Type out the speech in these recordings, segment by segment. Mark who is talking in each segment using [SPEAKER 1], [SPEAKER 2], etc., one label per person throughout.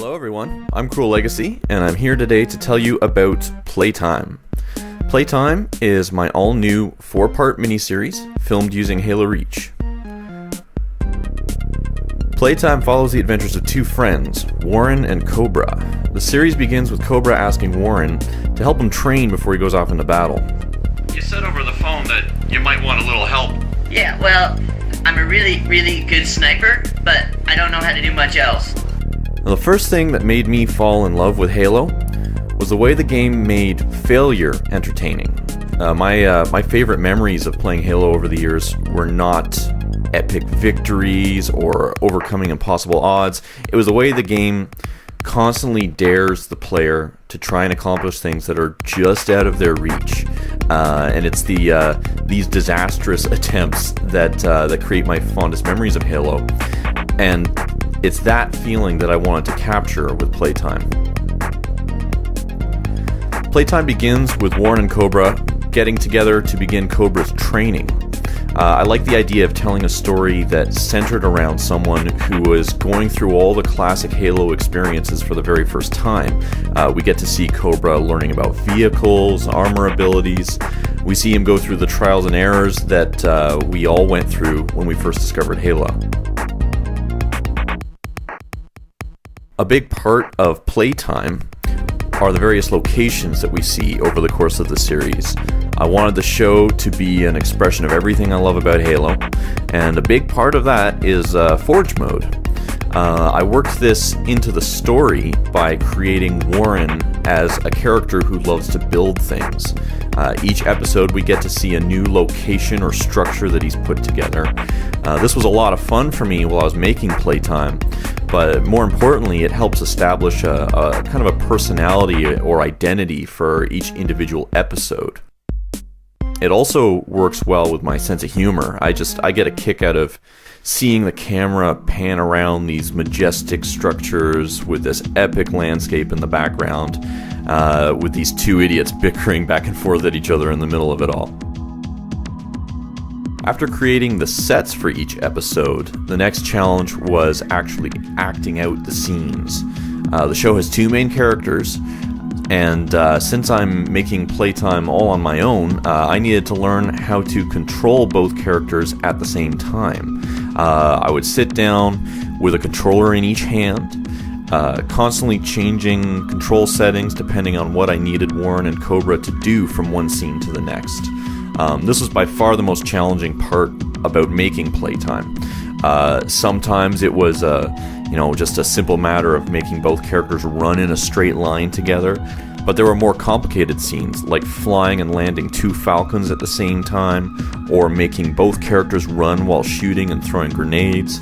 [SPEAKER 1] Hello everyone, I'm CruelLEGACEY, and I'm here today to tell you about Playtime. Playtime is my all-new 4-part miniseries filmed using Halo Reach. Playtime follows the adventures of two friends, Warren and Cobra. The series begins with Cobra asking Warren to help him train before he goes off into battle.
[SPEAKER 2] You said over the phone that you might want a little help.
[SPEAKER 3] Yeah, well, I'm a really good sniper, but I don't know how to do much else.
[SPEAKER 1] Now, the first thing that made me fall in love with Halo was the way the game made failure entertaining. My favorite memories of playing Halo over the years were not epic victories or overcoming impossible odds. It was the way the game constantly dares the player to try and accomplish things that are just out of their reach. And it's these disastrous attempts that create my fondest memories of Halo. And it's that feeling that I wanted to capture with Playtime. Playtime begins with Warren and Cobra getting together to begin Cobra's training. I like the idea of telling a story that's centered around someone who was going through all the classic Halo experiences for the very first time. We get to see Cobra learning about vehicles, armor abilities. We see him go through the trials and errors that we all went through when we first discovered Halo. A big part of Playtime are the various locations that we see over the course of the series. I wanted the show to be an expression of everything I love about Halo, and a big part of that is Forge mode. I worked this into the story by creating Warren as a character who loves to build things. Each episode we get to see a new location or structure that he's put together. This was a lot of fun for me while I was making Playtime, but more importantly, it helps establish a kind of a personality or identity for each individual episode. It also works well with my sense of humor. I get a kick out of seeing the camera pan around these majestic structures with this epic landscape in the background, with these two idiots bickering back and forth at each other in the middle of it all. After creating the sets for each episode, the next challenge was actually acting out the scenes. The show has two main characters, and since I'm making Playtime all on my own, I needed to learn how to control both characters at the same time. I would sit down with a controller in each hand, constantly changing control settings depending on what I needed Warren and Cobra to do from one scene to the next. This was by far the most challenging part about making Playtime. Sometimes it was just a simple matter of making both characters run in a straight line together, but there were more complicated scenes, like flying and landing two falcons at the same time, or making both characters run while shooting and throwing grenades.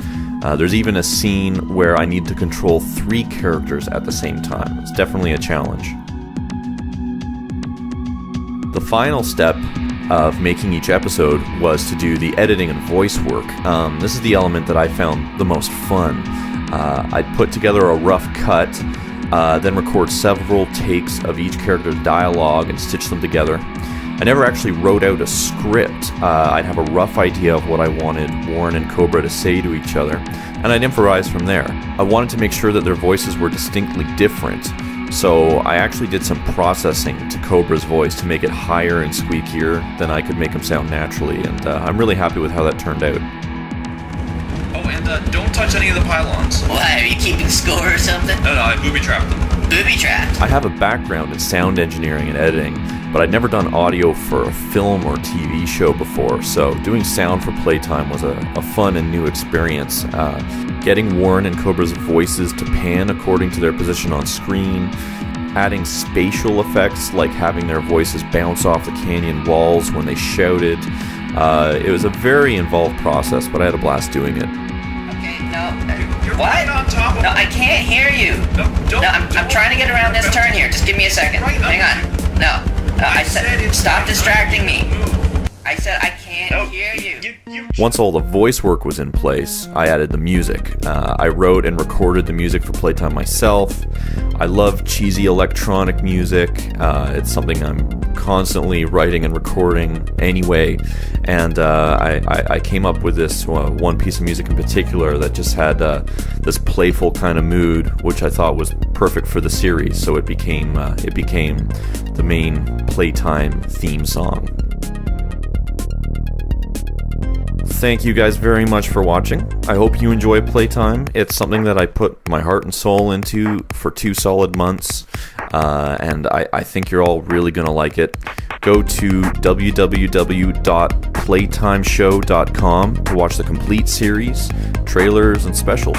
[SPEAKER 1] There's even a scene where I need to control 3 characters at the same time. It's definitely a challenge. The final step of making each episode was to do the editing and voice work. This is the element that I found the most fun. I'd put together a rough cut, then record several takes of each character's dialogue and stitch them together. I never actually wrote out a script. I'd have a rough idea of what I wanted Warren and Cobra to say to each other, and I'd improvise from there. I wanted to make sure that their voices were distinctly different, so I actually did some processing to Cobra's voice to make it higher and squeakier than I could make him sound naturally, and I'm really happy with how that turned out.
[SPEAKER 2] Oh, and don't touch any of the pylons.
[SPEAKER 3] Why, are you keeping score or something?
[SPEAKER 2] No, I booby-trapped them.
[SPEAKER 3] Booby-trapped?
[SPEAKER 1] I have a background in sound engineering and editing, but I'd never done audio for a film or TV show before, so doing sound for Playtime was a fun and new experience. Getting Warren and Cobra's voices to pan according to their position on screen, adding spatial effects like having their voices bounce off the canyon walls when they shouted. It was a very involved process, but I had a blast doing it.
[SPEAKER 3] Okay, no.
[SPEAKER 2] You're
[SPEAKER 3] What?
[SPEAKER 2] right on top of
[SPEAKER 3] No, I can't hear you.
[SPEAKER 2] No, don't.
[SPEAKER 3] No, I'm trying to get around this turn here. Just give me a second.
[SPEAKER 2] Right,
[SPEAKER 3] Hang on. No. I said stop distracting me. I said I can't hear you.
[SPEAKER 1] Once all the voice work was in place, I added the music. I wrote and recorded the music for Playtime myself. I love cheesy electronic music. It's something I'm constantly writing and recording anyway. And I came up with this one piece of music in particular that just had this playful kind of mood, which I thought was perfect for the series. So it became the main Playtime theme song. Thank you guys very much for watching. I hope you enjoy Playtime. It's something that I put my heart and soul into for 2 solid months, and I think you're all really going to like it. Go to www.playtimeshow.com to watch the complete series, trailers, and specials.